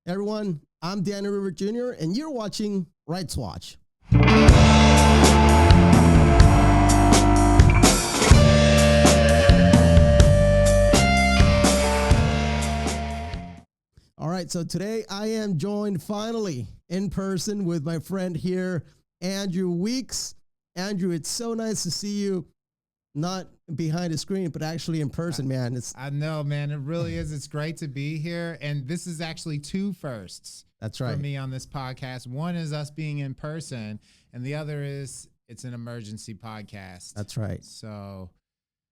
Everyone, I'm Danny River Jr., and you're watching Rights Watch. All right, so today I am joined finally in person with my friend here, Andrew Weeks. Andrew, it's so nice to see you, not behind a screen, but actually in person, man. I know, man. It really is. It's great to be here. And this is actually two firsts. That's right. For me on this podcast. One is us being in person, and the other is it's an emergency podcast. That's right. So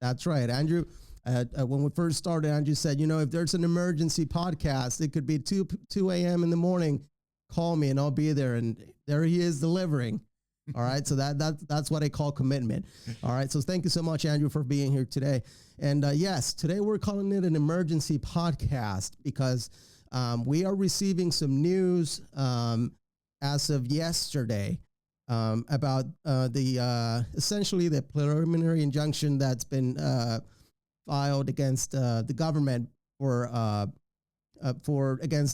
that's right, Andrew. When we first started, Andrew said, you know, if there's an emergency podcast, it could be 2 a.m. in the morning. Call me and I'll be there. And there he is delivering. All right. So that's what I call commitment. All right. So thank you so much, Andrew, for being here today. And yes, today we're calling it an emergency podcast because we are receiving some news as of yesterday about essentially the preliminary injunction that's been filed against the government against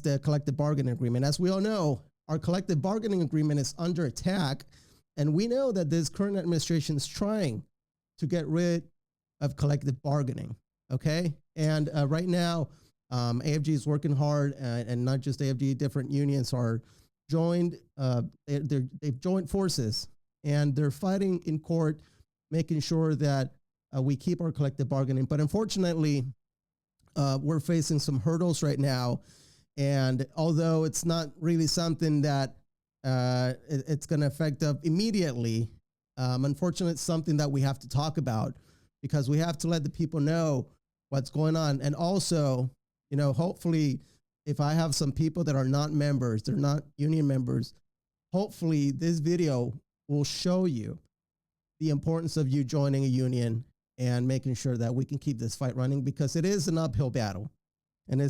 the collective bargaining agreement. As we all know, our collective bargaining agreement is under attack, and we know that this current administration is trying to get rid of collective bargaining. Okay, and right now, AFGE is working hard, and not just AFGE. Different unions are joined. They've joined forces, and they're fighting in court, making sure that we keep our collective bargaining. But unfortunately, we're facing some hurdles right now. And although it's not really something that it's going to affect us immediately, unfortunately, it's something that we have to talk about because we have to let the people know what's going on. And also, you know, hopefully, if I have some people that are not members, they're not union members, hopefully this video will show you the importance of you joining a union and making sure that we can keep this fight running, because it is an uphill battle. And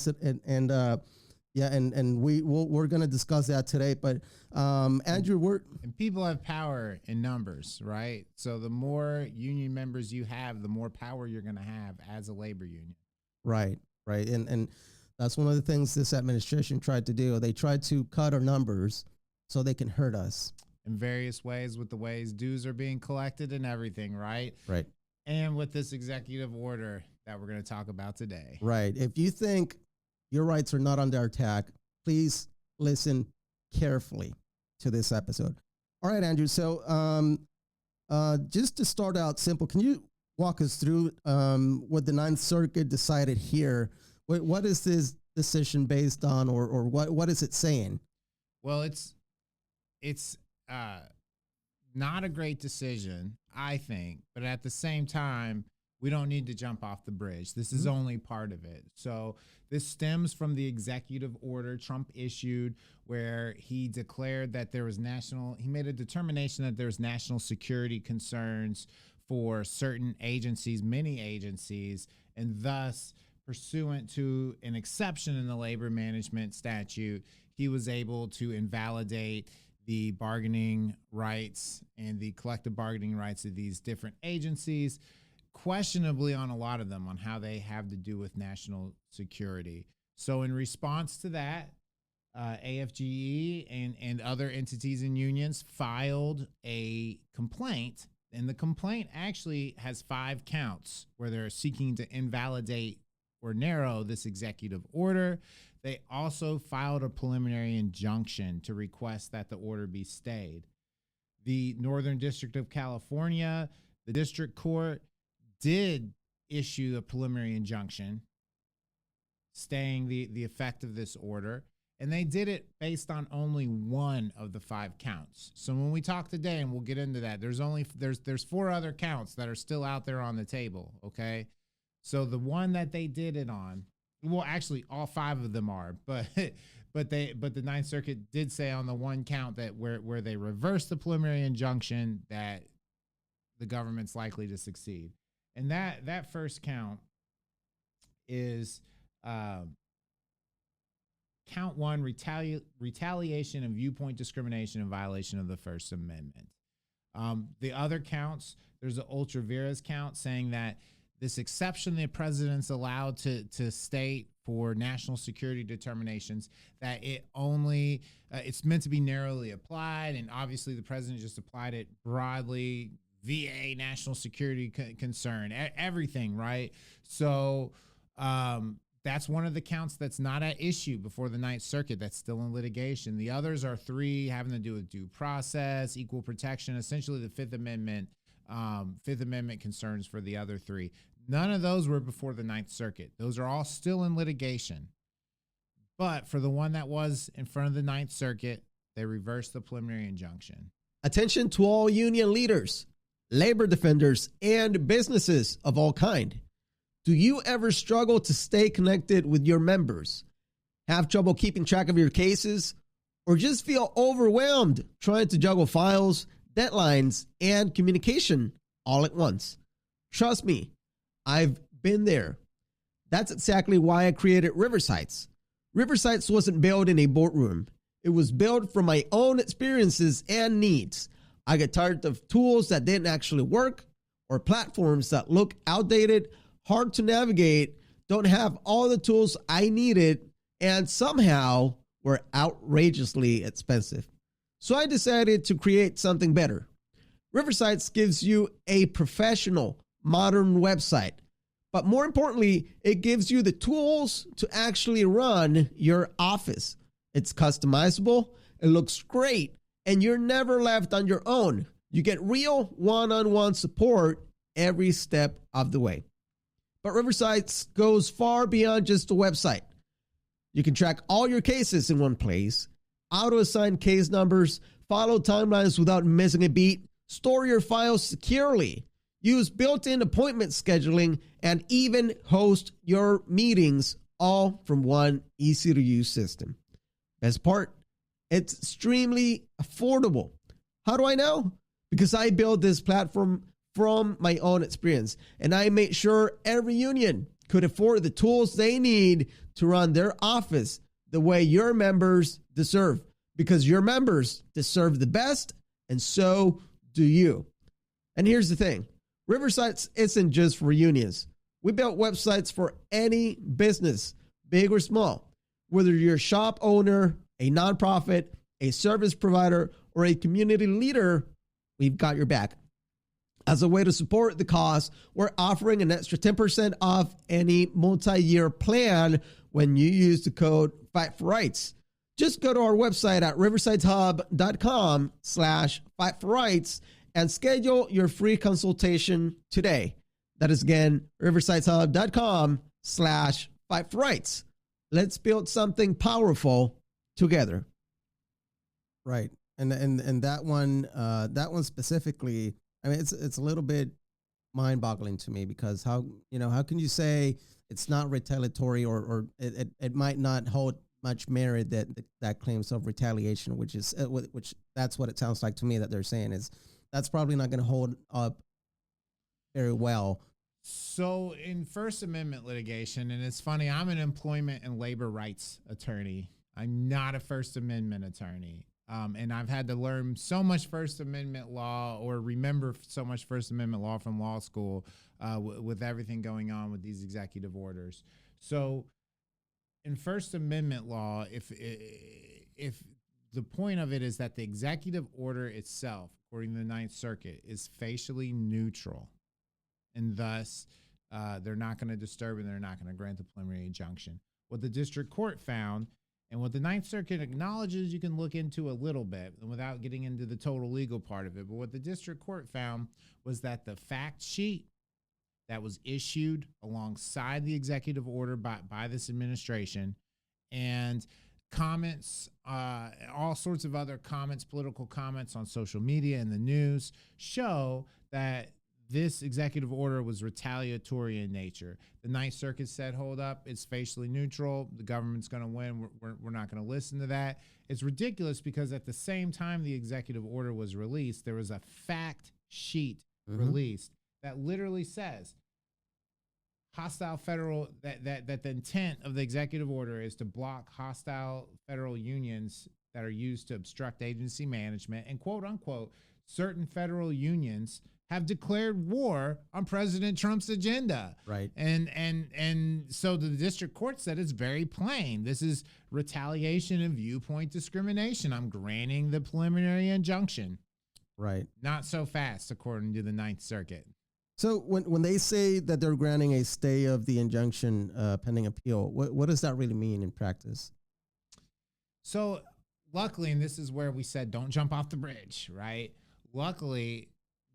we're going to discuss that today. But Andrew, and people have power in numbers, right? So the more union members you have, the more power you're going to have as a labor union. Right. And that's one of the things this administration tried to do. They tried to cut our numbers so they can hurt us in various ways, with the ways dues are being collected and everything, right? Right. And with this executive order that we're going to talk about today. Right. If you think your rights are not under attack, please listen carefully to this episode. All right, Andrew. So just to start out simple, can you walk us through what the Ninth Circuit decided here? What is this decision based on, or what is it saying? Well, it's not a great decision, I think, but at the same time, we don't need to jump off the bridge. This is only part of it. So this stems from the executive order Trump issued, where he declared that he made a determination that there's national security concerns for certain agencies, many agencies, and thus, pursuant to an exception in the labor management statute, he was able to invalidate the bargaining rights and the collective bargaining rights of these different agencies, questionably on a lot of them, on how they have to do with national security. So in response to that, AFGE and other entities and unions filed a complaint, and the complaint actually has 5 counts where they're seeking to invalidate or narrow this executive order. They also filed a preliminary injunction to request that the order be stayed. The Northern District of California, the district court, did issue a preliminary injunction staying the effect of this order, and they did it based on only one of the 5 counts. So when we talk today, and we'll get into that, there's 4 other counts that are still out there on the table, okay? So the one that they did it on, well, actually all 5 of them are, but the Ninth Circuit did say on the one count that where they reversed the preliminary injunction that the government's likely to succeed. And that first count is count 1, retaliation and viewpoint discrimination in violation of the First Amendment. The other counts, there's an ultra vires count saying that this exception the president's allowed to state for national security determinations, that it only it's meant to be narrowly applied, and obviously the president just applied it broadly. VA, national security concern, everything, right? So that's one of the counts that's not at issue before the Ninth Circuit. That's still in litigation. The others are 3 having to do with due process, equal protection, essentially the Fifth Amendment concerns for the other 3. None of those were before the Ninth Circuit. Those are all still in litigation. But for the one that was in front of the Ninth Circuit, they reversed the preliminary injunction. Attention to all union leaders, labor defenders, and businesses of all kind. Do you ever struggle to stay connected with your members? Have trouble keeping track of your cases? Or just feel overwhelmed trying to juggle files, deadlines, and communication all at once? Trust me, I've been there. That's exactly why I created Riversites. Riversites wasn't built in a boardroom. It was built from my own experiences and needs. I got tired of tools that didn't actually work, or platforms that look outdated, hard to navigate, don't have all the tools I needed, and somehow were outrageously expensive. So I decided to create something better. Riversites gives you a professional, modern website, but more importantly, it gives you the tools to actually run your office. It's customizable, it looks great, and you're never left on your own. You get real one-on-one support every step of the way. But Riversites goes far beyond just a website. You can track all your cases in one place, auto-assign case numbers, follow timelines without missing a beat, store your files securely, use built-in appointment scheduling, and even host your meetings, all from one easy-to-use system. Best part, it's extremely affordable. How do I know? Because I built this platform from my own experience, and I made sure every union could afford the tools they need to run their office the way your members deserve, because your members deserve the best, and so do you. And here's the thing, Riversites isn't just for unions. We built websites for any business, big or small. Whether you're a shop owner, a nonprofit, a service provider, or a community leader, we've got your back. As a way to support the cause, we're offering an extra 10% off any multi-year plan when you use the code Fight for Rights. Just go to our website at riversitehub.com/fightforrights and schedule your free consultation today. That is again, riversitehub.com/fightforrights. Let's build something powerful together. Right. And that one specifically, I mean, it's a little bit mind-boggling to me, because how can you say it's not retaliatory, or it might not hold much merit that claims of retaliation, which that's what it sounds like to me that they're saying, is that's probably not going to hold up very well. So in First Amendment litigation, and it's funny, I'm an employment and labor rights attorney. I'm not a First Amendment attorney. And I've had to learn so much First Amendment law, or remember so much First Amendment law from law school with everything going on with these executive orders. So in First Amendment law, if the point of it is that the executive order itself, according to the Ninth Circuit, is facially neutral, and thus they're not going to disturb and they're not going to grant the preliminary injunction. What the district court found, and what the Ninth Circuit acknowledges you can look into a little bit, and without getting into the total legal part of it, but what the district court found was that the fact sheet that was issued alongside the executive order by this administration, and comments, all sorts of other comments, political comments on social media and the news, show that this executive order was retaliatory in nature. The Ninth Circuit said, hold up, it's facially neutral. The government's going to win. We're not going to listen to that. It's ridiculous, because at the same time the executive order was released, there was a fact sheet released that literally says hostile federal, that the intent of the executive order is to block hostile federal unions that are used to obstruct agency management, and quote unquote, certain federal unions have declared war on President Trump's agenda. Right. And so the district court said it's very plain. This is retaliation and viewpoint discrimination. I'm granting the preliminary injunction. Right. Not so fast, according to the Ninth Circuit. So when they say that they're granting a stay of the injunction pending appeal, what does that really mean in practice? So luckily, and this is where we said don't jump off the bridge, right? Luckily,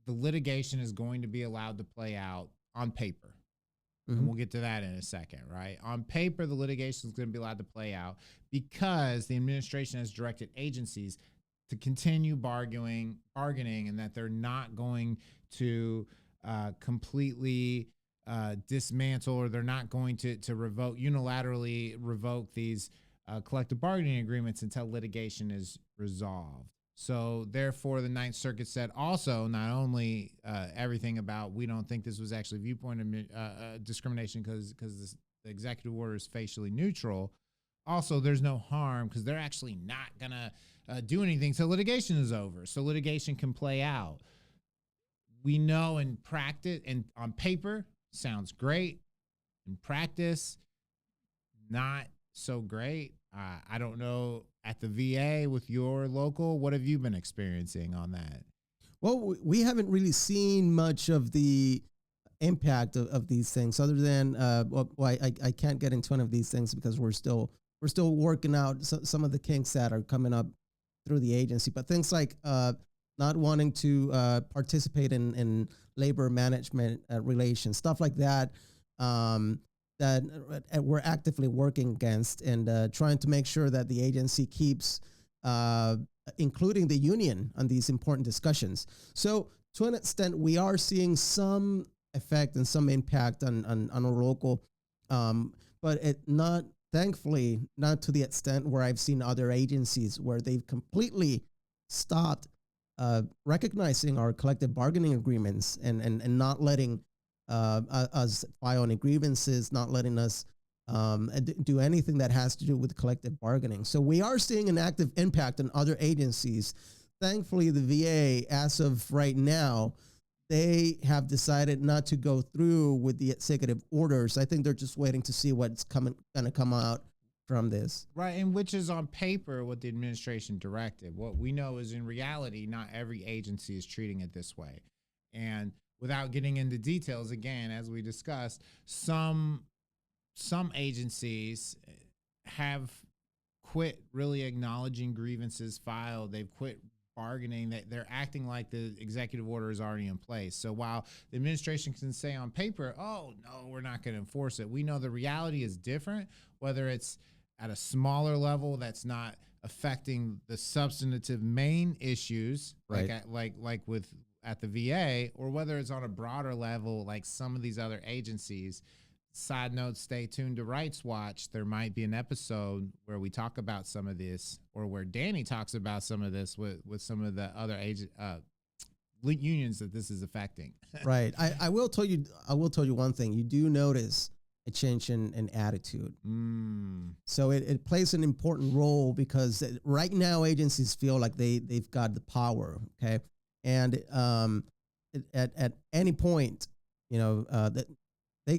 the litigation is going to be allowed to play out on paper. And we'll get to that in a second, right? On paper, the litigation is going to be allowed to play out because the administration has directed agencies to continue bargaining, and that they're not going to completely dismantle, or they're not going to unilaterally revoke these collective bargaining agreements until litigation is resolved. So therefore, the Ninth Circuit said also not only everything about we don't think this was actually viewpoint discrimination because the executive order is facially neutral. Also, there's no harm because they're actually not going to do anything till litigation is over. So litigation can play out. We know in practice and on paper sounds great. In practice, not so great. I don't know at the VA with your local, what have you been experiencing on that? Well, we haven't really seen much of the impact of these things other than, I can't get into one of these things because we're still working out some of the kinks that are coming up through the agency, but things like not wanting to participate in labor management relations, stuff like that, that we're actively working against and trying to make sure that the agency keeps including the union on these important discussions. So to an extent, we are seeing some effect and some impact on our local, but thankfully, not to the extent where I've seen other agencies where they've completely stopped recognizing our collective bargaining agreements and not letting us file any grievances, not letting us do anything that has to do with collective bargaining. So we are seeing an active impact on other agencies. Thankfully, the VA, as of right now, they have decided not to go through with the executive orders. I think they're just waiting to see what's going to come out from this. Right, and which is on paper what the administration directed. What we know is in reality, not every agency is treating it this way. And without getting into details, again, as we discussed, some agencies have quit really acknowledging grievances filed. They've quit bargaining. They're acting like the executive order is already in place. So while the administration can say on paper, oh, no, we're not going to enforce it, we know the reality is different, whether it's at a smaller level that's not affecting the substantive main issues, right, like with at the VA, or whether it's on a broader level like some of these other agencies. Side note, stay tuned to Rights Watch. There might be an episode where we talk about some of this, or where Danny talks about some of this with some of the other unions that this is affecting. Right. I will tell you one thing. You do notice a change in attitude. So it plays an important role because right now agencies feel like they've got the power. Okay. And at any point, that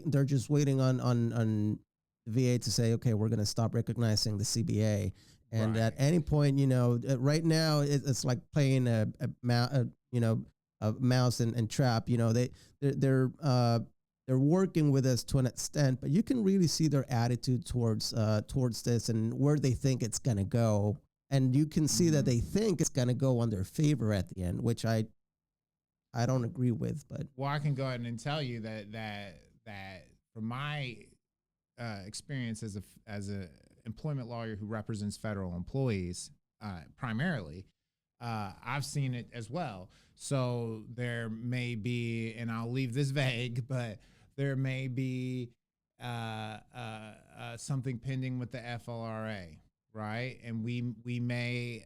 they're just waiting on the VA to say, okay, we're going to stop recognizing the CBA. And right, at any point, right now it's like playing a mouse and trap. They're working with us to an extent, but you can really see their attitude towards this and where they think it's going to go. And you can see that they think it's going to go on their favor at the end, which I don't agree with. But well, I can go ahead and tell you that from my experience as a employment lawyer who represents federal employees primarily, I've seen it as well. So there may be, and I'll leave this vague, but there may be something pending with the FLRA, right? And we may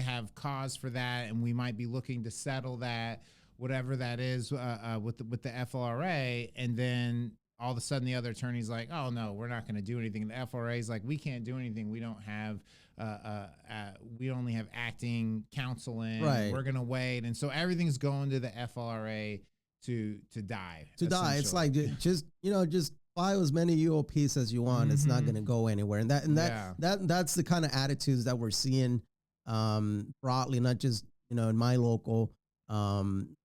have cause for that, and we might be looking to settle that, whatever that is, with the FLRA, and then all of a sudden the other attorney's like, oh no, we're not going to do anything. And the FRA's like, we can't do anything. We don't have, we only have acting counsel in. Right. We're going to wait. And so everything's going to the FLRA to die. It's like, just file as many UOPs as you want. It's not going to go anywhere. And that's the kind of attitudes that we're seeing broadly, not just, in my local,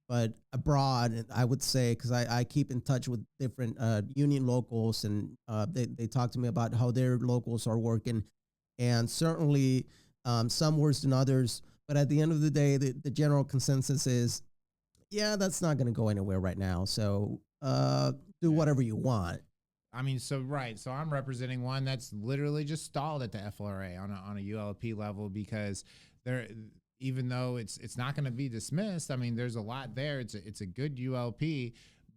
but abroad, I would say, because I keep in touch with different union locals, and they talk to me about how their locals are working, and certainly some worse than others. But at the end of the day, the general consensus is, yeah, that's not going to go anywhere right now. So do whatever you want. I mean, so I'm representing one that's literally just stalled at the FLRA on a ULP level, because they're, even though it's not going to be dismissed, I mean, there's a lot there. It's a good ULP,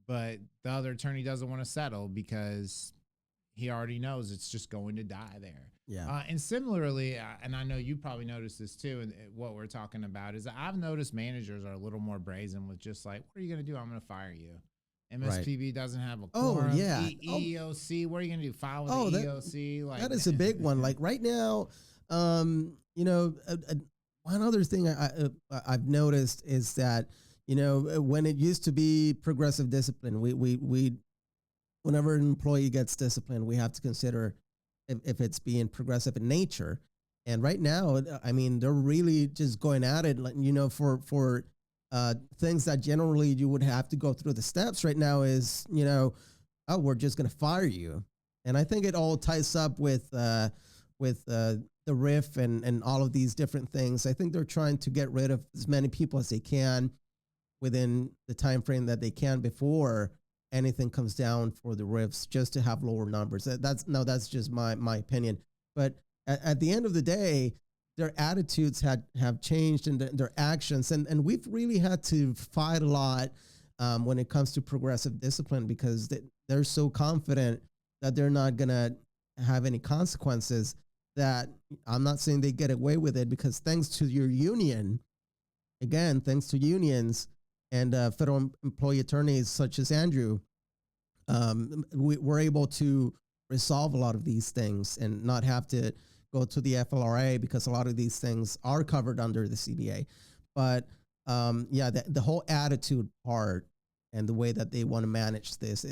but the other attorney doesn't want to settle because he already knows it's just going to die there. Yeah. And similarly, and I know you probably noticed this too, and what we're talking about is I've noticed managers are a little more brazen with just like, what are you going to do? I'm going to fire you. MSPB doesn't have a quorum. Oh, yeah. EEOC, what are you going to do? File with the EEOC? Like, that is a big one. Like right now, one other thing I've noticed is that, when it used to be progressive discipline, we whenever an employee gets disciplined, we have to consider if it's being progressive in nature. And right now, I mean, they're really just going at it, for things that generally you would have to go through the steps. Right now is, oh, we're just going to fire you. And I think it all ties up with the RIF and all of these different things. I think they're trying to get rid of as many people as they can within the time frame that they can before anything comes down for the RIFs, just to have lower numbers. That's just my opinion. But at the end of the day, their attitudes have changed, and their actions, and we've really had to fight a lot when it comes to progressive discipline, because they're so confident that they're not gonna have any consequences. That I'm not saying they get away with it, because thanks to your union, again, thanks to unions and federal employee attorneys such as Andrew, we're able to resolve a lot of these things and not have to go to the FLRA, because a lot of these things are covered under the CBA. But the whole attitude part and the way that they want to manage this,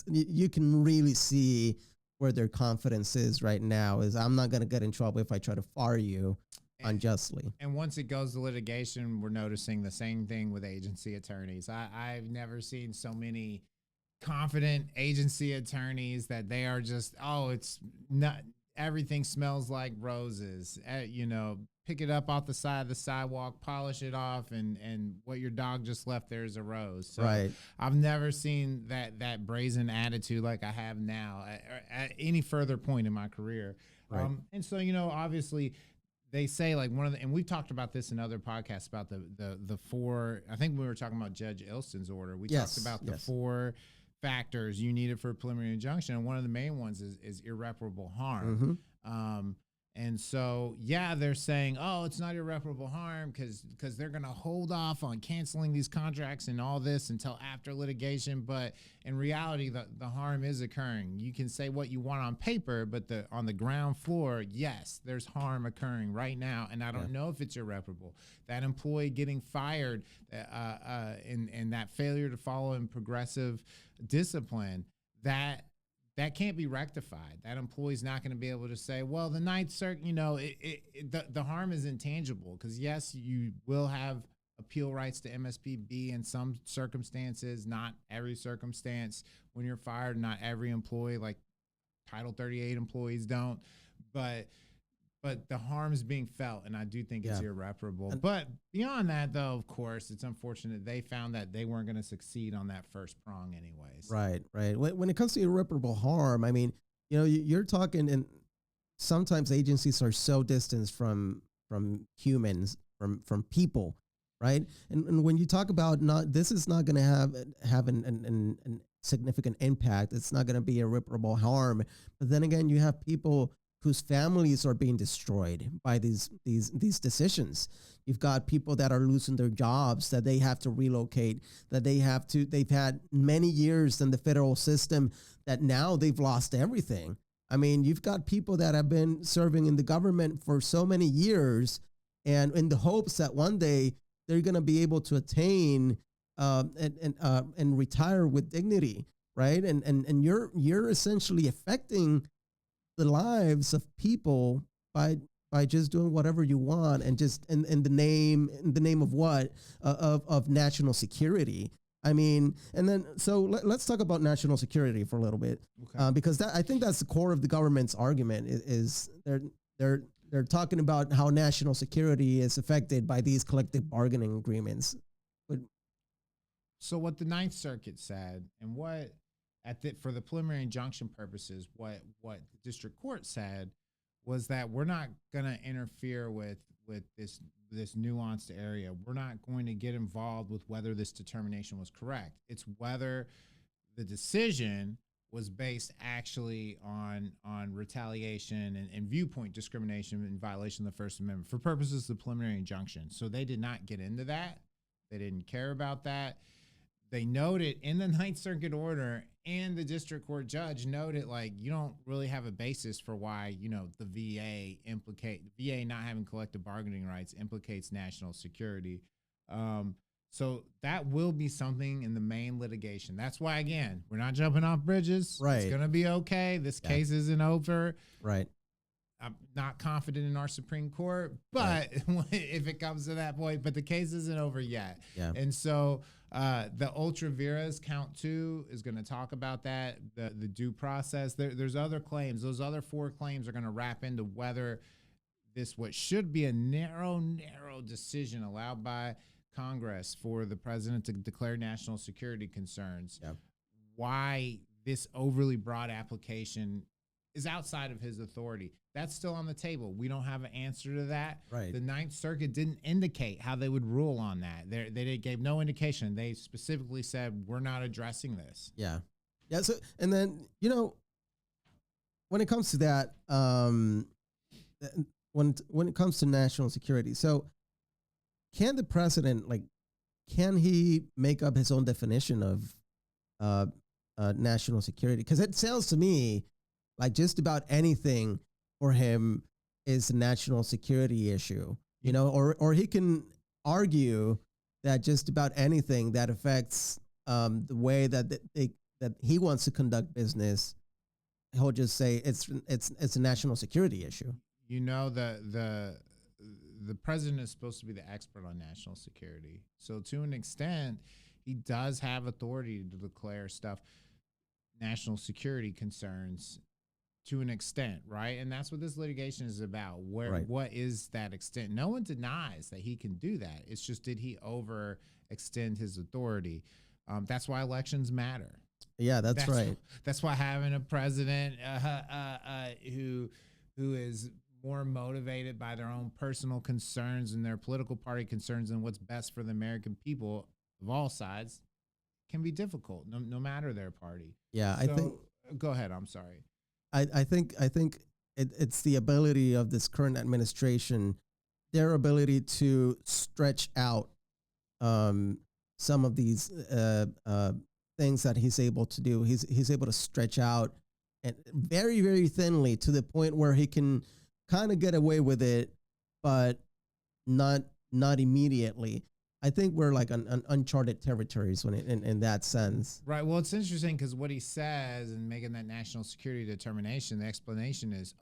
you can really see where their confidence is right now. Is, I'm not going to get in trouble if I try to fire you unjustly. And once it goes to litigation, we're noticing the same thing with agency attorneys. I've never seen so many confident agency attorneys that they are just, it's not, everything smells like roses. Pick it up off the side of the sidewalk, polish it off, and what your dog just left there is a rose. So right. I've never seen that brazen attitude like I have now at any further point in my career. Right. And so, obviously they say, like, and we've talked about this in other podcasts about the four, I think we were talking about Judge Ilston's order. We talked about the four factors you needed for a preliminary injunction, and one of the main ones is irreparable harm. And so, they're saying, it's not irreparable harm because they're going to hold off on canceling these contracts and all this until after litigation. But in reality, the harm is occurring. You can say what you want on paper, but on the ground floor, yes, there's harm occurring right now. And I don't know if it's irreparable. That employee getting fired and that failure to follow in progressive discipline, that can't be rectified. That employee's not going to be able to say, well, the Ninth Circuit, the harm is intangible, because yes, you will have appeal rights to MSPB in some circumstances, not every circumstance. When you're fired, not every employee, like Title 38 employees don't, but the harm is being felt, and I do think it's irreparable. But beyond that, though, of course, it's unfortunate they found that they weren't going to succeed on that first prong anyways. Right. When it comes to irreparable harm, I mean, you're talking, and sometimes agencies are so distanced from humans, from people, right? And when you talk about this is not going to have an significant impact. It's not going to be irreparable harm. But then again, you have people whose families are being destroyed by these decisions. You've got people that are losing their jobs, that they have to relocate, that they've had many years in the federal system that now they've lost everything. I mean, you've got people that have been serving in the government for so many years, and in the hopes that one day they're going to be able to attain and retire with dignity, right? And you're essentially affecting the lives of people by just doing whatever you want, and just in the name of what, of national security. I mean, and then so let's talk about national security for a little bit, Okay. because I think that's the core of the government's argument is they're talking about how national security is affected by these collective bargaining agreements. But So what the Ninth Circuit said, and what for the preliminary injunction purposes, what the district court said was that we're not going to interfere with this nuanced area. We're not going to get involved with whether this determination was correct. It's whether the decision was based actually on retaliation and viewpoint discrimination in violation of the First Amendment for purposes of the preliminary injunction. So they did not get into that. They didn't care about that. They noted in the Ninth Circuit order, and the district court judge noted, like, you don't really have a basis for why, the VA not having collective bargaining rights implicates national security. So that will be something in the main litigation. That's why, again, we're not jumping off bridges. Right. It's going to be okay. This case isn't over. right. I'm not confident in our Supreme Court, but if it comes to that point, but the case isn't over yet. Yeah. And so the ultra viras count 2 is going to talk about that, the due process. There's other claims. Those other 4 claims are going to wrap into whether what should be a narrow decision allowed by Congress for the president to declare national security concerns. Yeah. Why this overly broad application is outside of his authority. That's still on the table. We don't have an answer to that. Right. The Ninth Circuit didn't indicate how they would rule on that. They gave no indication. They specifically said, we're not addressing this. Yeah. Yeah. So, and then, when it comes to that, when it comes to national security, so can the president, can he make up his own definition of national security? Because it sounds to me like just about anything for him is a national security issue, or he can argue that just about anything that affects the way that he wants to conduct business, he'll just say it's a national security issue. The president is supposed to be the expert on national security. So to an extent, he does have authority to declare national security concerns to an extent, right? And that's what this litigation is about. What is that extent? No one denies that he can do that. It's just, did he overextend his authority? That's why elections matter. Yeah, that's right. That's why having a president who is more motivated by their own personal concerns and their political party concerns and what's best for the American people of all sides can be difficult, no matter their party. Yeah, I think. Go ahead. I'm sorry. I think it's the ability of this current administration, their ability to stretch out some of these things that he's able to do. He's able to stretch out and very, very thinly to the point where he can kind of get away with it, but not immediately. I think we're like on uncharted territories in that sense. Right. Well, it's interesting because what he says in making that national security determination, the explanation is,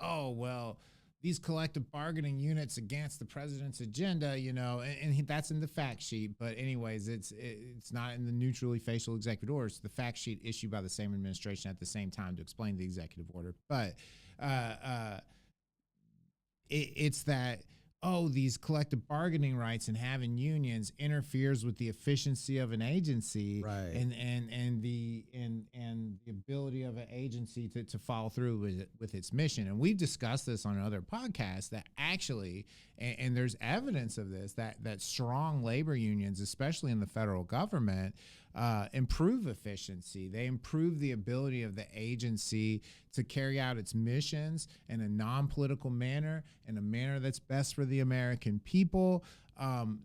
these collective bargaining units against the president's agenda, and that's in the fact sheet. But anyways, it's not in the neutrally facial executive order. It's the fact sheet issued by the same administration at the same time to explain the executive order. But it's that, these collective bargaining rights and having unions interferes with the efficiency of an agency, right? And the ability of an agency to follow through with its mission. And we've discussed this on other podcasts that actually, and there's evidence of this, that strong labor unions, especially in the federal government, improve efficiency. They improve the ability of the agency to carry out its missions in a non-political manner, in a manner that's best for the American people.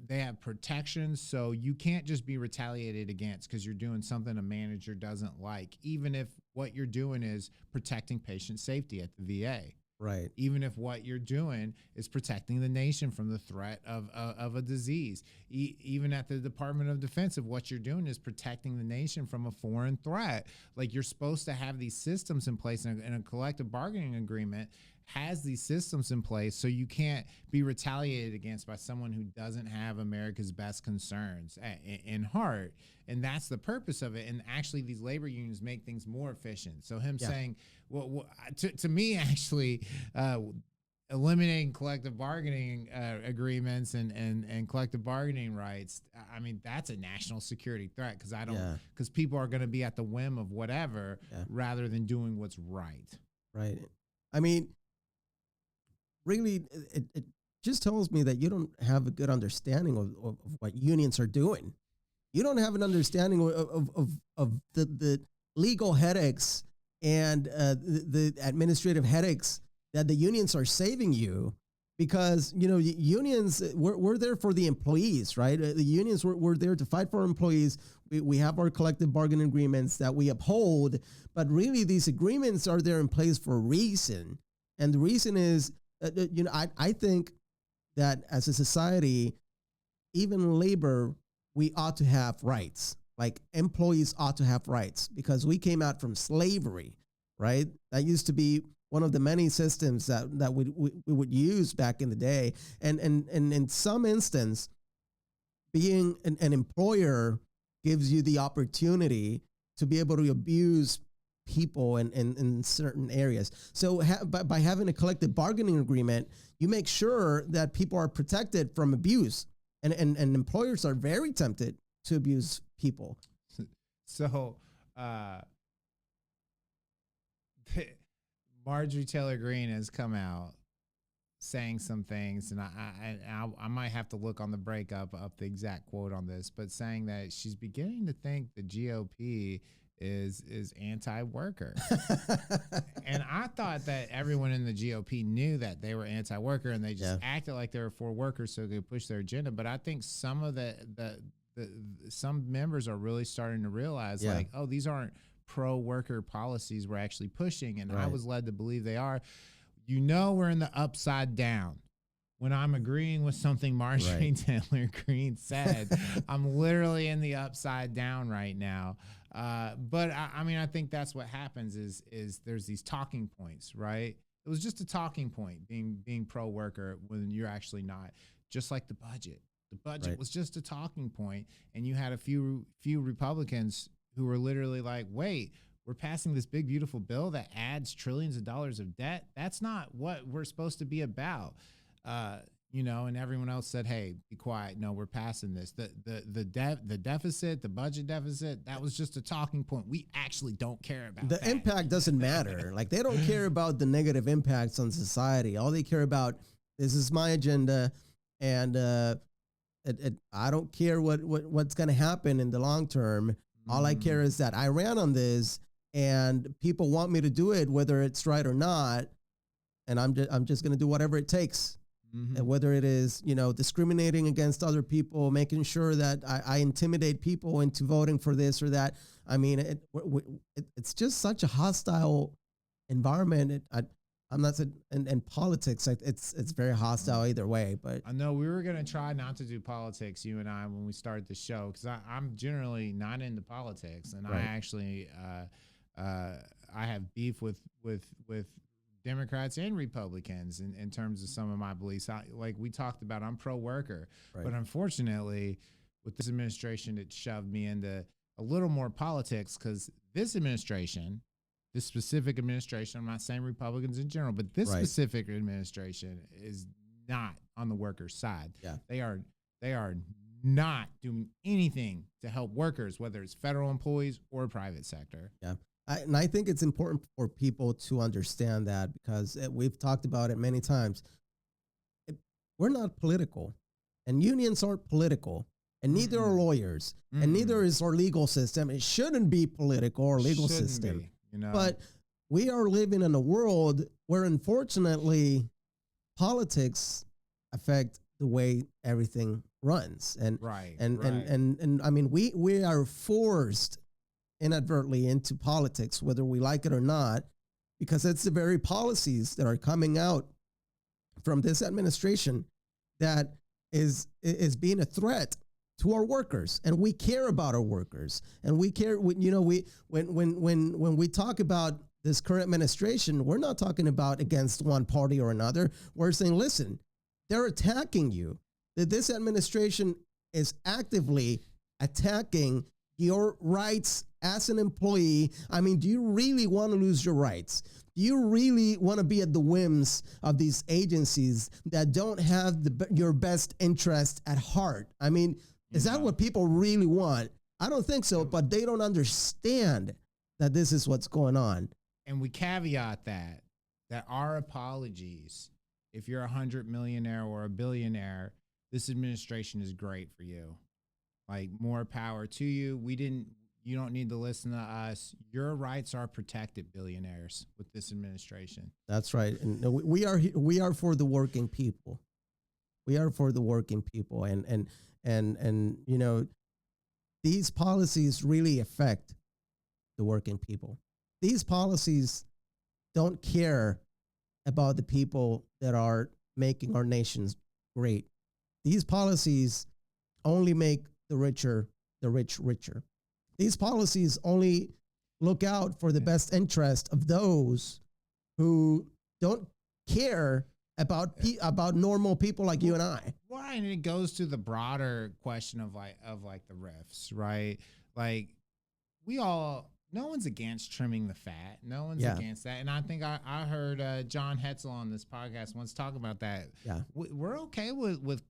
They have protections, so you can't just be retaliated against because you're doing something a manager doesn't like, even if what you're doing is protecting patient safety at the VA. Right. Even if what you're doing is protecting the nation from the threat of a disease. Even at the Department of Defense, if what you're doing is protecting the nation from a foreign threat, like you're supposed to have these systems in place, and a collective bargaining agreement has these systems in place so you can't be retaliated against by someone who doesn't have America's best concerns in heart. And that's the purpose of it. And actually, these labor unions make things more efficient. So him saying, well, to me, actually, eliminating collective bargaining agreements and collective bargaining rights, I mean, that's a national security threat because people are going to be at the whim of whatever rather than doing what's right. Right. I mean, really, it just tells me that you don't have a good understanding of what unions are doing. You don't have an understanding of the legal headaches and the administrative headaches that the unions are saving you, because, you know, unions, we're there for the employees, right? The unions, we're there to fight for our employees. We have our collective bargaining agreements that we uphold, but really these agreements are there in place for a reason. And the reason is, you know, I think that as a society, even labor, we ought to have rights. Like employees ought to have rights, because we came out from slavery, right? That used to be one of the many systems that we would use back in the day. And in some instance, being an employer gives you the opportunity to be able to abuse people in certain areas. So by having a collective bargaining agreement, you make sure that people are protected from abuse. And employers are very tempted to abuse people. So Marjorie Taylor Greene has come out saying some things, and I might have to look on the breakup up the exact quote on this, but saying that she's beginning to think the GOP is anti-worker. And I thought that everyone in the GOP knew that they were anti-worker, and they just acted like they were for workers so they could push their agenda. But I think some of some members are really starting to realize like, oh, these aren't pro-worker policies we're actually pushing. And I was led to believe they are. You know, we're in the upside down. When I'm agreeing with something Marjorie Taylor Greene said, I'm literally in the upside down right now. But I mean, I think that's what happens is there's these talking points, right? It was just a talking point being pro-worker when you're actually not. Just like the budget. The budget was just a talking point, and you had a few Republicans who were literally like, wait, we're passing this big, beautiful bill that adds trillions of dollars of debt. That's not what we're supposed to be about. You know, and everyone else said, hey, be quiet. No, we're passing this. The deficit, the budget deficit, that was just a talking point. We actually don't care about the impact doesn't matter. Like, they don't care about the negative impacts on society. All they care about, this is my agenda, and I don't care what's going to happen in the long term. All I care is that I ran on this, and people want me to do it, whether it's right or not. And I'm just going to do whatever it takes. And whether it is, you know, discriminating against other people, making sure that I intimidate people into voting for this or that. I mean, it's just such a hostile environment. I'm not saying in politics, it's very hostile either way. But I know we were going to try not to do politics, you and I, when we started the show, because I'm generally not into politics, and I actually I have beef with Democrats and Republicans in terms of some of my beliefs. Like we talked about, I'm pro-worker, but unfortunately, with this administration, it shoved me into a little more politics, because this administration, this specific administration, I'm not saying Republicans in general, but this specific administration is not on the workers' side. They are not doing anything to help workers, whether it's federal employees or private sector. And I think it's important for people to understand that, because we've talked about it many times. We're not political, and unions aren't political, and neither are lawyers, and neither is our legal system. It shouldn't be political or legal system. Be, you know? But we are living in a world where, unfortunately, politics affect the way everything runs. And I mean, we are forced inadvertently into politics, whether we like it or not, because it's the very policies that are coming out from this administration that is being a threat to our workers. And we care about our workers, and we care. You know, when we talk about this current administration, we're not talking about against one party or another. We're saying, listen, they're attacking you. That this administration is actively attacking your rights as an employee. I mean, do you really want to lose your rights? Do you really want to be at the whims of these agencies that don't have your best interest at heart? I mean, is that what people really want? I don't think so, but they don't understand that this is what's going on. And we caveat that our apologies, if you're $100 millionaire or a billionaire, this administration is great for you. Like, more power to you. You don't need to listen to us. Your rights are protected, billionaires, with this administration. That's right. And we are for the working people. We are for the working people. And you know, these policies really affect the working people. These policies don't care about the people that are making our nations great. These policies only make the rich richer. These policies only look out for the best interest of those who don't care about normal people like you and I. Why? And it goes to the broader question of the RIFs, right? Like, no one's against trimming the fat. No one's against that. And I think I heard John Hetzel on this podcast once talk about that. Yeah, we're okay with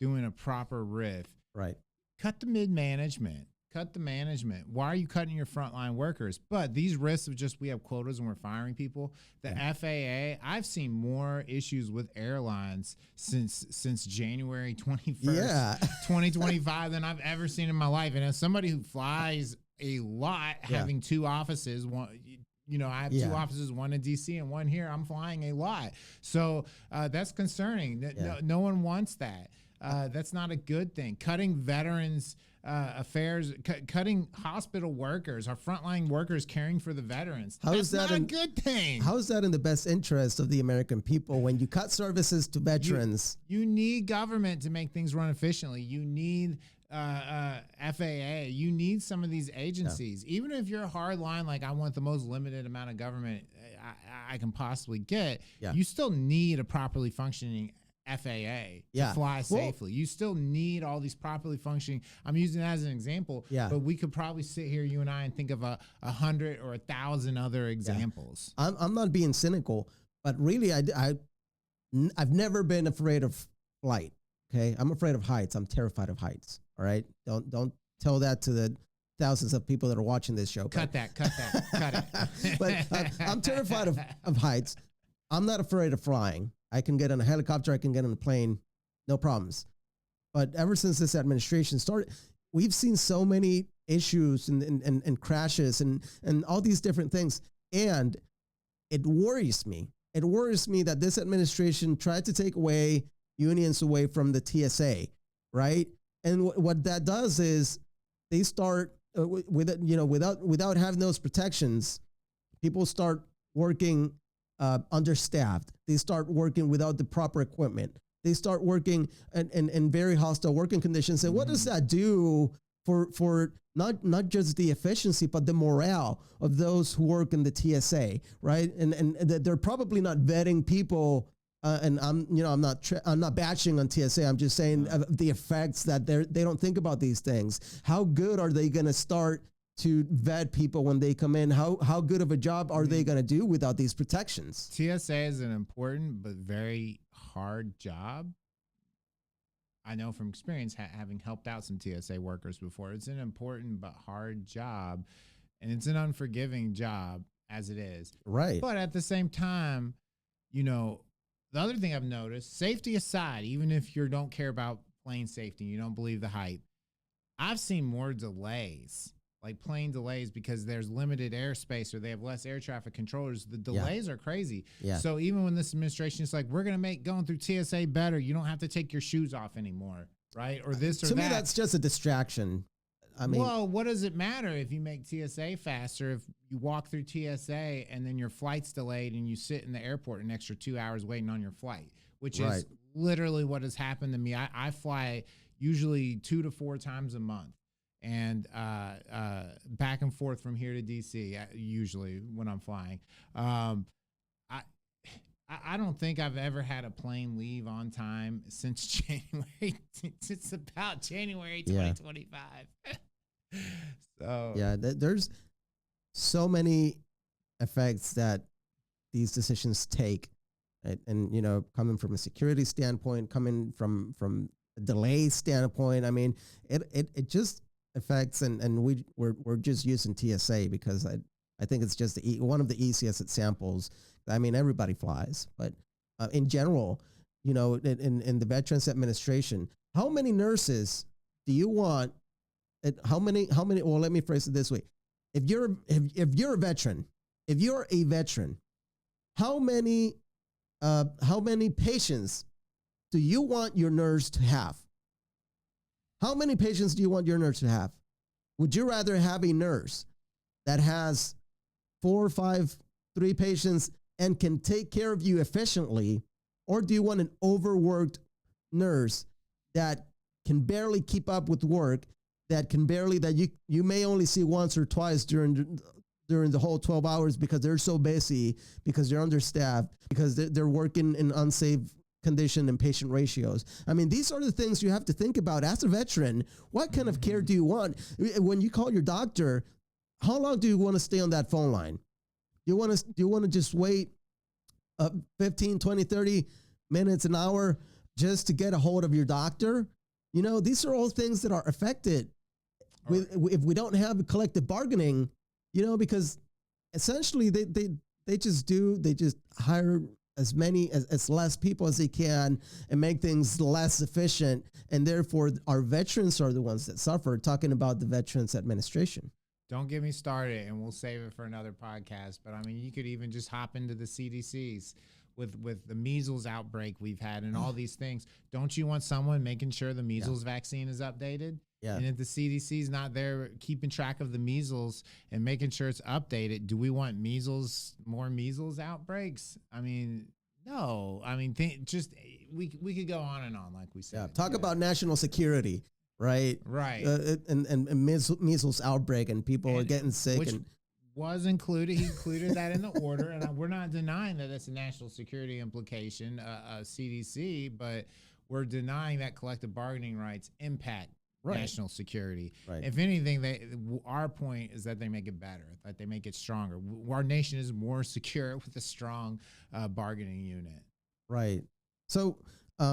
doing a proper RIF. Right. Cut the mid-management. Cut the management. Why are you cutting your frontline workers? But these risks of just we have quotas and we're firing people. The FAA, I've seen more issues with airlines since January 21st, 2025 than I've ever seen in my life. And as somebody who flies a lot, having two offices, one, you know, I have two offices, one in DC and one here. I'm flying a lot. So that's concerning. No one wants that. That's not a good thing. Cutting veterans affairs, cutting hospital workers, our frontline workers caring for the veterans. That's not a good thing. How is that in the best interest of the American people when you cut services to veterans? You need government to make things run efficiently. You need FAA. You need some of these agencies. Even if you're a hard line, like I want the most limited amount of government I can possibly get, you still need a properly functioning FAA to fly safely. You still need all these properly functioning. I'm using that as an example, but we could probably sit here, you and I, and think of 100 or 1,000 other examples. I'm not being cynical, but really, I've never been afraid of flight. Okay, I'm afraid of heights. I'm terrified of heights. All right, don't tell that to the thousands of people that are watching this show. Cut it. But I'm terrified of heights. I'm not afraid of flying. I can get on a helicopter. I can get on a plane. No problems. But ever since this administration started, we've seen so many issues and crashes and all these different things. And it worries me. It worries me that this administration tried to take unions away from the TSA, right? And what that does is they start without having those protections, people start working understaffed. They start working without the proper equipment. They start working in very hostile working conditions. And what does that do for not just the efficiency, but the morale of those who work in the TSA, right? And they're probably not vetting people. And I'm not bashing on TSA. I'm just saying the effects that they don't think about these things. How good are they going to start to vet people when they come in? How good of a job are they going to do without these protections? TSA is an important but very hard job. I know from experience, having helped out some TSA workers before, it's an important but hard job, and it's an unforgiving job as it is. Right. But at the same time, the other thing I've noticed, safety aside, even if you don't care about plane safety, you don't believe the height, I've seen more delays, like plane delays, because there's limited airspace or they have less air traffic controllers. The delays are crazy. Yeah. So even when this administration is like, we're going to make going through TSA better, you don't have to take your shoes off anymore, right? Or this or that. To me, that's just a distraction. I mean, well, what does it matter if you make TSA faster? If you walk through TSA and then your flight's delayed and you sit in the airport an extra 2 hours waiting on your flight, which is literally what has happened to me. I fly usually 2 to 4 times a month, and back and forth from here to DC. Usually when I'm flying, I don't think I've ever had a plane leave on time since January. It's about January 2025. So yeah, there's so many effects that these decisions take, right? And you know, coming from a security standpoint, coming from a delay standpoint, I mean, it just affects, and we're just using TSA because I think it's just one of the easiest examples. I mean, everybody flies, but in general, you know, in the Veterans Administration, how many nurses do you want? How many? Well, let me phrase it this way: if you're a veteran, how many patients do you want your nurse to have? How many patients do you want your nurse to have? Would you rather have a nurse that has 4 or 5, 3 patients and can take care of you efficiently, or do you want an overworked nurse that can barely keep up with work, that you may only see once or twice during the whole 12 hours because they're so busy, because they're understaffed, because they're working in unsafe condition and patient ratios? I mean, these are the things you have to think about as a veteran. What kind of care do you want? When you call your doctor, how long do you want to stay on that phone line? Do you want to just wait 15, 20, 30 minutes, an hour just to get a hold of your doctor? You know, these are all things that are affected if we don't have collective bargaining, you know, because essentially they just hire as less people as they can and make things less efficient. And therefore our veterans are the ones that suffer, talking about the Veterans Administration. Don't get me started, and we'll save it for another podcast. But I mean, you could even just hop into the CDCs with the measles outbreak we've had and all these things. Don't you want someone making sure the measles vaccine is updated? Yeah. And if the CDC is not there keeping track of the measles and making sure it's updated, do we want more measles outbreaks? I mean, no. I mean, we could go on and on, like we said. Yeah. Talk about national security. Right. And measles outbreak, and people are getting sick. Which was included. He included that in the order. And we're not denying that it's a national security implication, CDC, but we're denying that collective bargaining rights impact national security. Right. If anything, our point is that they make it better, that they make it stronger. Our nation is more secure with a strong bargaining unit. Right. So, you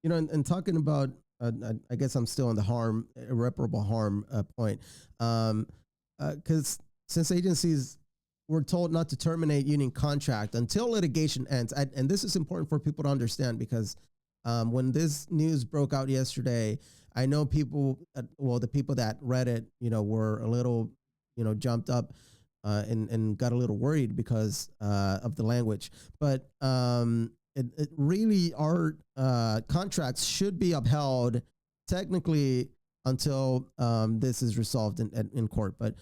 know, and talking about, I guess I'm still on the irreparable harm point, because since agencies were told not to terminate union contract until litigation ends, and this is important for people to understand, because when this news broke out yesterday, I know people, the people that read it, you know, were a little, you know, jumped up and got a little worried because of the language, but it really, our contracts should be upheld technically until this is resolved in court. But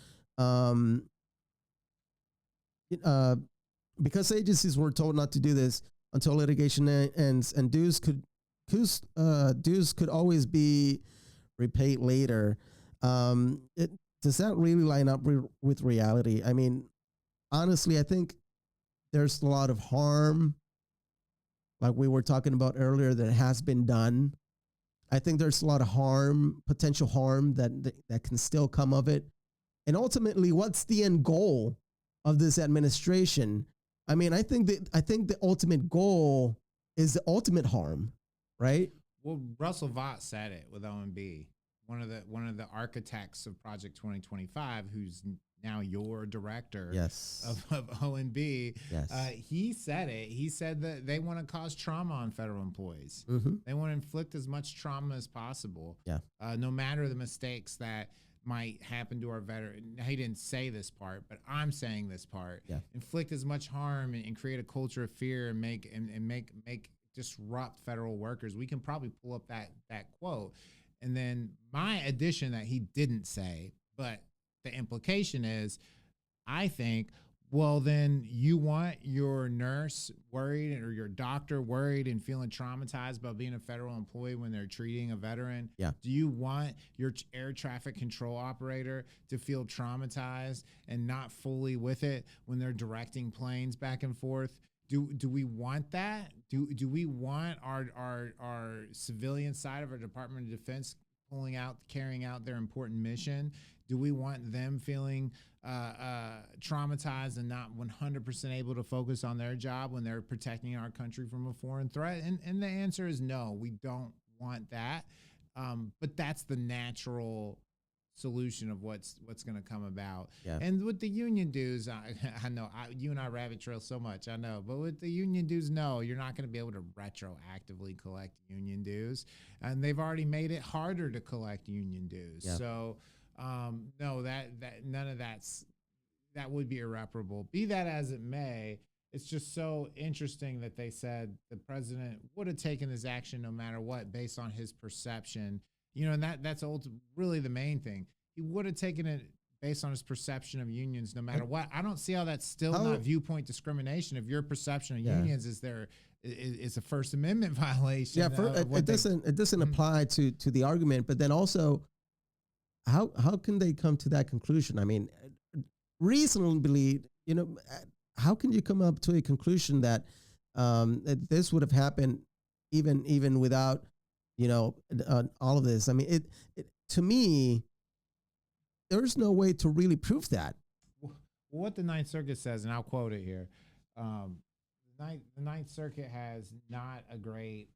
because agencies were told not to do this until litigation ends, and dues could always be repaid later, does that really line up with reality? I mean, honestly, I think there's a lot of harm, like we were talking about earlier, that has been done. I think there's a lot of potential harm that can still come of it. And ultimately, what's the end goal of this administration? I mean, I think the ultimate goal is the ultimate harm, right? Well, Russell Vought said it with OMB, one of the architects of Project 2025, who's now your director of OMB. Yes. He said it. He said that they want to cause trauma on federal employees. Mm-hmm. They want to inflict as much trauma as possible. Yeah. No matter the mistakes that might happen to our veteran. He didn't say this part, but I'm saying this part. Yeah. Inflict as much harm and create a culture of fear and make disrupt federal workers. We can probably pull up that quote. And then my addition that he didn't say, but the implication is, I think, well, then you want your nurse worried or your doctor worried and feeling traumatized about being a federal employee when they're treating a veteran? Yeah. Do you want your air traffic control operator to feel traumatized and not fully with it when they're directing planes back and forth? Do we want that? Do we want our civilian side of our Department of Defense carrying out their important mission? Do we want them feeling traumatized and not 100% able to focus on their job when they're protecting our country from a foreign threat? And the answer is no, we don't want that. But that's the natural solution of what's going to come about. Yeah. And with the union dues, I know you and I rabbit trail so much, I know, but with the union dues, no, you're not going to be able to retroactively collect union dues, and they've already made it harder to collect union dues. Yeah. So no, that none of that would be irreparable. Be that as it may, it's just so interesting that they said the president would have taken this action no matter what, based on his perception. You know, and that's really the main thing. He would have taken it based on his perception of unions no matter what. I don't see how that's still not viewpoint discrimination if your perception of unions is a First Amendment violation. Yeah, it doesn't apply to the argument, but then also, how can they come to that conclusion? I mean, reasonably, you know, how can you come up to a conclusion that that this would have happened even without, you know, all of this? I mean, it to me, there's no way to really prove that. What the Ninth Circuit says, and I'll quote it here, the Ninth Circuit has not a great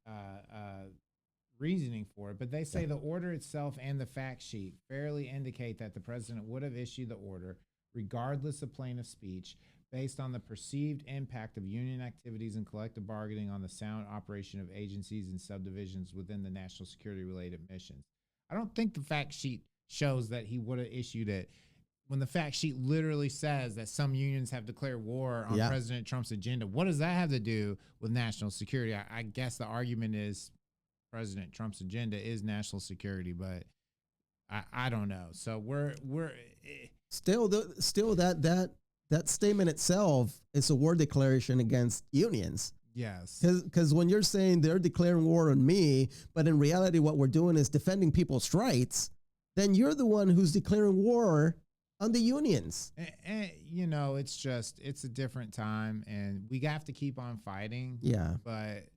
reasoning for it, but they say the order itself and the fact sheet fairly indicate that the president would have issued the order regardless of plaintiff's speech, based on the perceived impact of union activities and collective bargaining on the sound operation of agencies and subdivisions within the national security related missions. I don't think the fact sheet shows that he would have issued it when the fact sheet literally says that some unions have declared war on President Trump's agenda. What does that have to do with national security? I guess the argument is President Trump's agenda is national security, but I don't know. So we're still that statement itself is a war declaration against unions. Yes. Because when you're saying they're declaring war on me, but in reality what we're doing is defending people's rights, then you're the one who's declaring war on the unions. And you know, it's a different time, and we have to keep on fighting. Yeah. But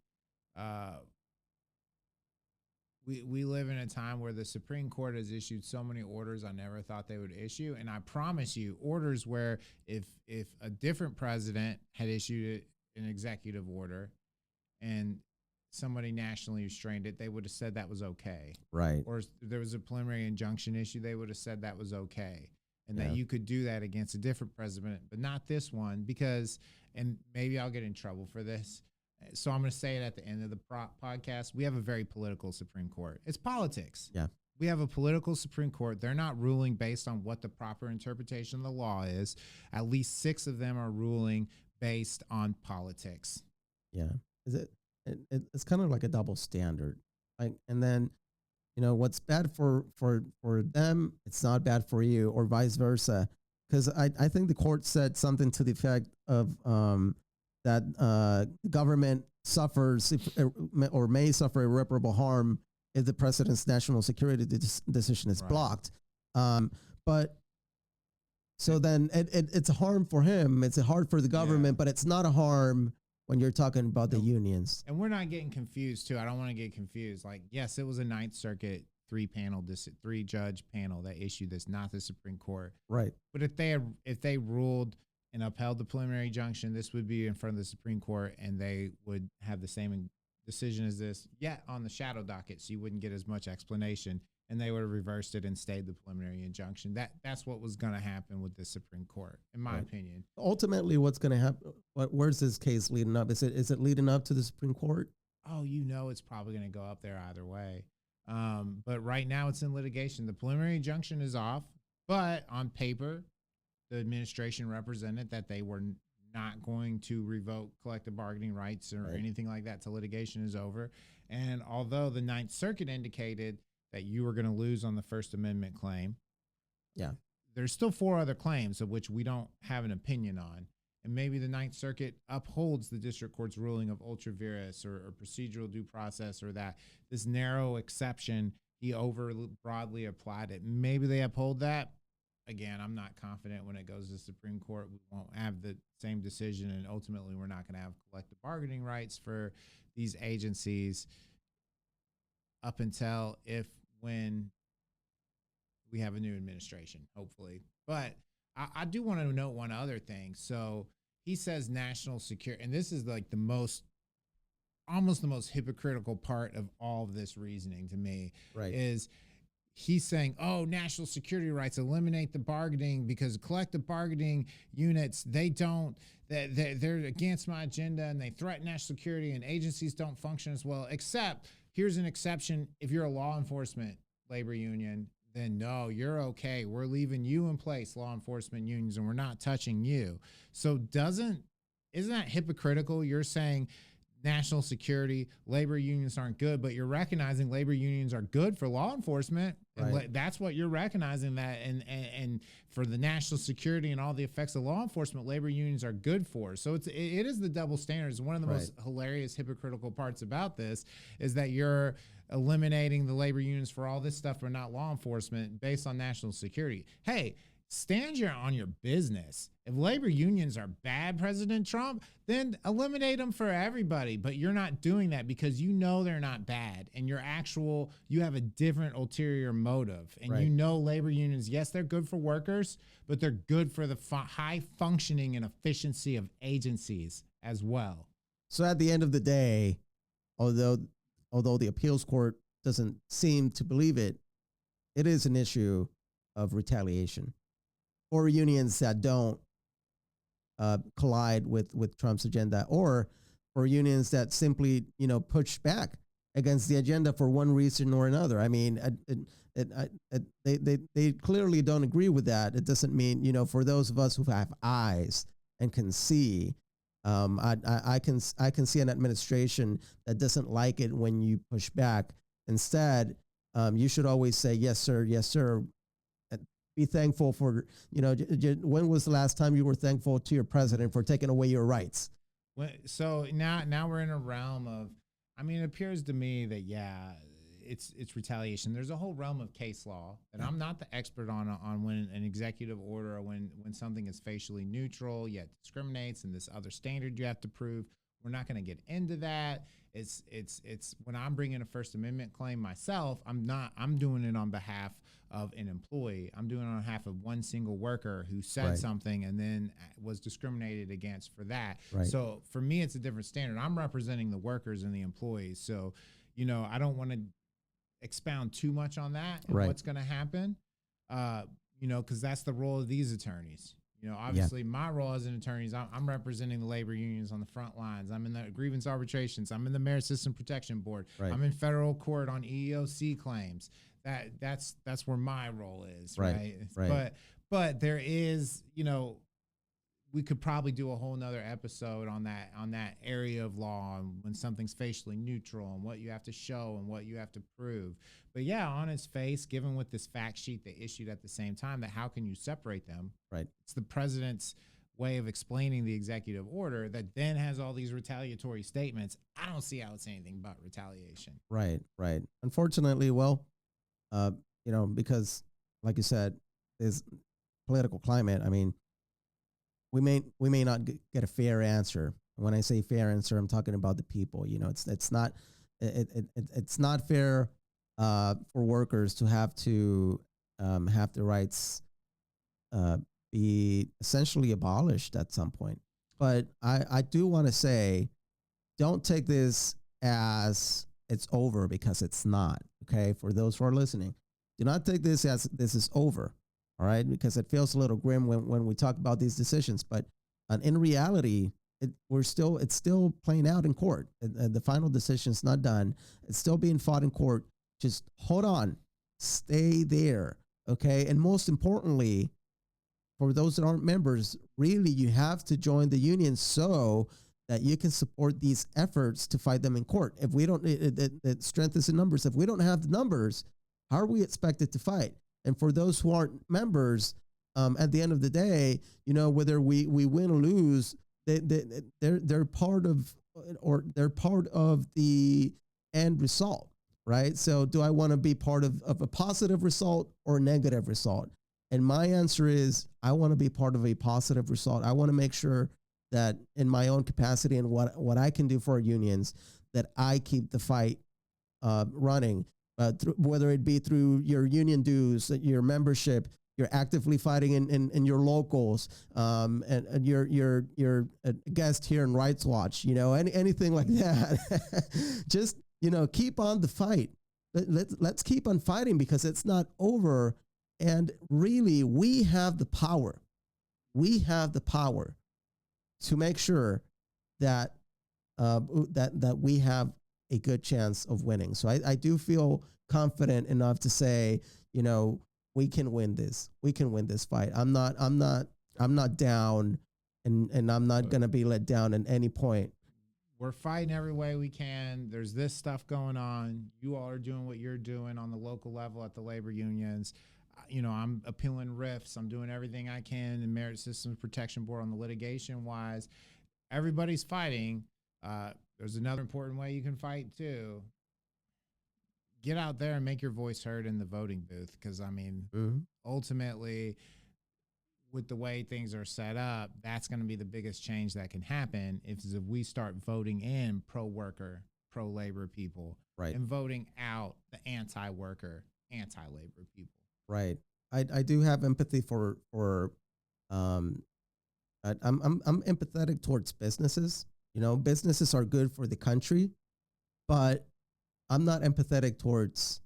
we live in a time where the Supreme Court has issued so many orders I never thought they would issue. And I promise you, orders where if a different president had issued an executive order and somebody nationally restrained it, they would have said that was okay. Right. Or if there was a preliminary injunction issue, they would have said that was okay. And that you could do that against a different president, but not this one, because, and maybe I'll get in trouble for this, so I'm going to say it at the end of the podcast. We have a very political Supreme Court. It's politics. Yeah. We have a political Supreme Court. They're not ruling based on what the proper interpretation of the law is. At least 6 of them are ruling based on politics. Yeah. It's kind of like a double standard. Like, and then, you know, what's bad for them, it's not bad for you, or vice versa. Because I think the court said something to the effect of that the government suffers or may suffer irreparable harm if the president's national security decision is blocked. But so then it's a harm for him. It's a harm for the government, but it's not a harm when you're talking about the unions. And we're not getting confused too. I don't want to get confused. Like, yes, it was a Ninth Circuit 3-judge panel that issued this, not the Supreme Court. Right. But if they ruled and upheld the preliminary injunction, this would be in front of the Supreme Court, and they would have the same decision as this, yet on the shadow docket, so you wouldn't get as much explanation, and they would have reversed it and stayed the preliminary injunction. That's what was going to happen with the Supreme Court, in my opinion. Ultimately, what's going to happen? Where's this case leading up? Is it leading up to the Supreme Court? Oh, you know, it's probably going to go up there either way. But right now, it's in litigation. The preliminary injunction is off, but on paper, the administration represented that they were not going to revoke collective bargaining rights or anything like that till litigation is over. And although the Ninth Circuit indicated that you were going to lose on the First Amendment claim. Yeah. There's still 4 other claims of which we don't have an opinion on. And maybe the Ninth Circuit upholds the district court's ruling of ultra vires or procedural due process, or that this narrow exception, he over broadly applied it. Maybe they uphold that. Again, I'm not confident when it goes to the Supreme Court. We won't have the same decision, and ultimately we're not going to have collective bargaining rights for these agencies up until when we have a new administration, hopefully. But I do want to note one other thing. So he says national security, and this is like almost the most hypocritical part of all of this reasoning to me, Right. is he's saying, oh, national security rights eliminate the bargaining because collective bargaining units, they're against my agenda and they threaten national security, and agencies don't function as well, except here's an exception. If you're a law enforcement labor union, then no, you're okay. We're leaving you in place, law enforcement unions, and we're not touching you. So isn't that hypocritical? You're saying national security, labor unions aren't good, but you're recognizing labor unions are good for law enforcement. And Right. that's what you're recognizing, that and for the national security and all the effects of law enforcement, labor unions are good for. So it is the double standards. One of the most hilarious hypocritical parts about this is that you're eliminating the labor unions for all this stuff, but not law enforcement based on national security. Hey, stand on your business. If labor unions are bad, President Trump, then eliminate them for everybody. But you're not doing that because you know they're not bad, and you have a different ulterior motive. And Right. you know labor unions, yes, they're good for workers, but they're good for the high functioning and efficiency of agencies as well. So at the end of the day, although the appeals court doesn't seem to believe it, it is an issue of retaliation for unions that don't collide with Trump's agenda, or for unions that simply, push back against the agenda for one reason or another. I mean, they clearly don't agree with that. It doesn't mean, for those of us who have eyes and can see, I can see an administration that doesn't like it when you push back. Instead, you should always say, yes, sir, yes, sir. Be thankful for, when was the last time you were thankful to your president for taking away your rights? So now we're in a realm of, it appears to me that, it's retaliation. There's a whole realm of case law that I'm not the expert on when an executive order or when something is facially neutral yet discriminates, and this other standard you have to prove. We're not going to get into that. It's when I'm bringing a First Amendment claim myself, I'm doing it on behalf of an employee. I'm doing it on behalf of one single worker who said something and then was discriminated against for that. Right. So for me, it's a different standard. I'm representing the workers and the employees. So, I don't want to expound too much on that and what's going to happen, because that's the role of these attorneys. Obviously my role as an attorney is I'm representing the labor unions on the front lines. I'm in the grievance arbitrations. I'm in the Merit System Protection Board. Right. I'm in federal court on EEOC claims. That's where my role is. Right. But there is, we could probably do a whole nother episode on that area of law, and when something's facially neutral and what you have to show and what you have to prove. But on its face, given with this fact sheet they issued at the same time, that how can you separate them? Right. It's the president's way of explaining the executive order that then has all these retaliatory statements. I don't see how it's anything but retaliation. Right. Unfortunately, because like you said, there's political climate. We may not get a fair answer. When I say fair answer, I'm talking about the people. It's not fair for workers to have their rights be essentially abolished at some point. But I do want to say, don't take this as it's over, because it's not. Okay, for those who are listening, do not take this as this is over. All right, because it feels a little grim when we talk about these decisions, but in reality, it's still playing out in court. The final decision is not done. It's still being fought in court. Just hold on, stay there, okay? And most importantly, for those that aren't members, really, you have to join the union so that you can support these efforts to fight them in court. If we don't, the strength is in numbers. If we don't have the numbers, How are we expected to fight? And for those who aren't members, at the end of the day, whether we win or lose, they're part of, or they're part of the end result, right? So do I want to be part of a positive result or a negative result? And my answer is I want to be part of a positive result. I want to make sure that in my own capacity and what I can do for our unions, that I keep the fight running, whether it be through your union dues, your membership, you're actively fighting in your locals, and you're a guest here in Rights Watch, anything like that. Just, keep on the fight. Let's keep on fighting, because it's not over. And really, we have the power. We have the power to make sure that that we have a good chance of winning. So I do feel confident enough to say, we can win this. We can win this fight. I'm not down, and I'm not going to be let down at any point. We're fighting every way we can. There's this stuff going on. You all are doing what you're doing on the local level at the labor unions. I'm appealing RIFs. I'm doing everything I can in Merit Systems Protection Board on the litigation wise. Everybody's fighting. There's another important way you can fight too. Get out there and make your voice heard in the voting booth. Because, ultimately, with the way things are set up, that's going to be the biggest change that can happen if we start voting in pro-worker, pro-labor people, right, and voting out the anti-worker, anti-labor people. Right. I do have empathy for I'm empathetic towards businesses. Businesses are good for the country, but I'm not empathetic towards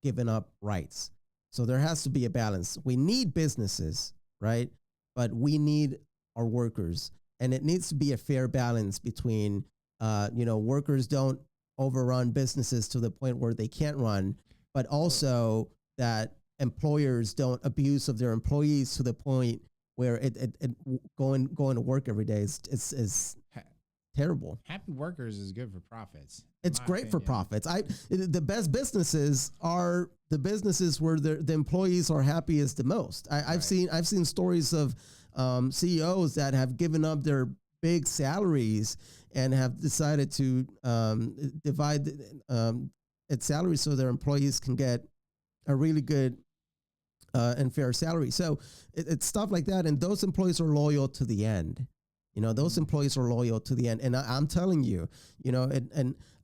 giving up rights. So there has to be a balance. We need businesses, right? But we need our workers, and it needs to be a fair balance between, workers don't overrun businesses to the point where they can't run, but also that employers don't abuse of their employees to the point where going to work every day is terrible. Happy workers is good for profits. It's great for profits. The best businesses are the businesses where the employees are happiest the most. I've seen stories of CEOs that have given up their big salaries and have decided to divide its salary so their employees can get a really good and fair salary. So it's stuff like that, and those employees are loyal to the end. Those employees are loyal to the end, and I'm telling you,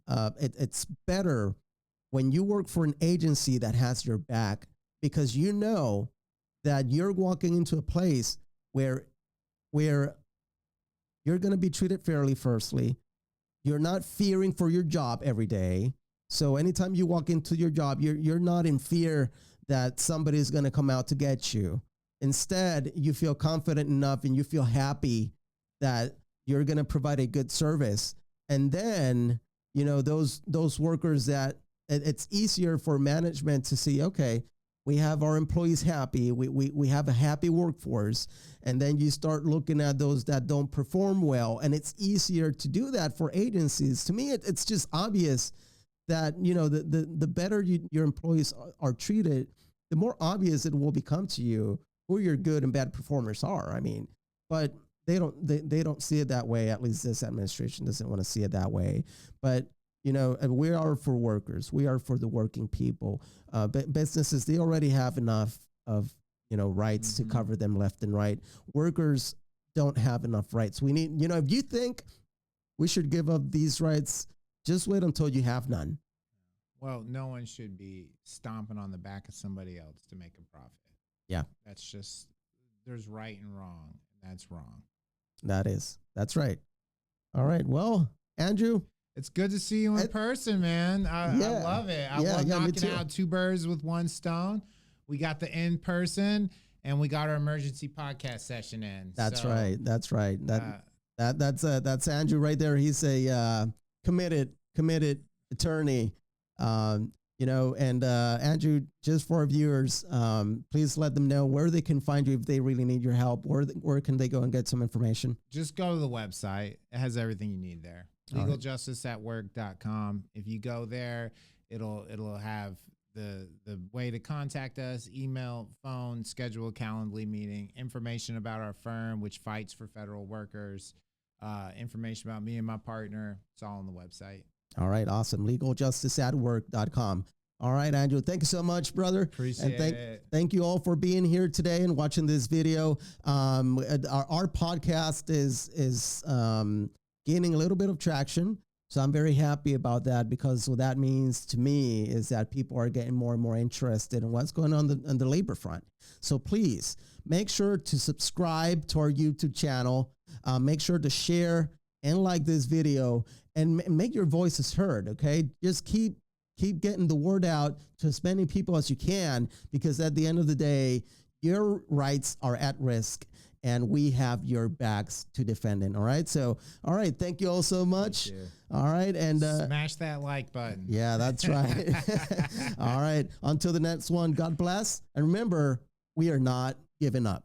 it's better when you work for an agency that has your back, because that you're walking into a place where you're going to be treated fairly. Firstly, you're not fearing for your job every day. So anytime you walk into your job, you're not in fear that somebody is going to come out to get you. Instead, you feel confident enough and you feel happy that you're going to provide a good service. And then, those workers that it's easier for management to see, okay, we have our employees happy. We have a happy workforce. And then you start looking at those that don't perform well. And it's easier to do that for agencies. To me, it's just obvious that, the better your employees are treated, the more obvious it will become to you who your good and bad performers are. But they don't see it that way. At least this administration doesn't want to see it that way. But, we are for workers. We are for the working people. But businesses, they already have enough of, rights to cover them left and right. Workers don't have enough rights. We need, if you think we should give up these rights, just wait until you have none. Well, no one should be stomping on the back of somebody else to make a profit. Yeah. That's just, there's right and wrong. That's wrong. That's right. All right. Well, Andrew, it's good to see you in person, man. I love it. I love knocking out two birds with one stone. We got the in person and we got our emergency podcast session in. That's right. That's right. That's Andrew right there. He's a committed attorney. And Andrew, just for our viewers, please let them know where they can find you if they really need your help. Where can they go and get some information? Just go to the website. It has everything you need there. LegalJusticeAtWork.com. If you go there, it'll have the way to contact us: email, phone, schedule a Calendly meeting, information about our firm, which fights for federal workers, information about me and my partner. It's all on the website. All right, awesome. LegalJusticeAtWork.com. All right, Andrew, thank you so much, brother. Appreciate it. Thank you all for being here today and watching this video. Our podcast is gaining a little bit of traction. So I'm very happy about that, because what that means to me is that people are getting more and more interested in what's going on the labor front. So please make sure to subscribe to our YouTube channel. Make sure to share and like this video and make your voices heard. Okay, just keep getting the word out to as many people as you can, because at the end of the day, your rights are at risk and we have your backs to defend it. All right. So, all right. Thank you all so much. All right. And smash that like button. Yeah, that's right. All right. Until the next one, God bless. And remember, we are not giving up.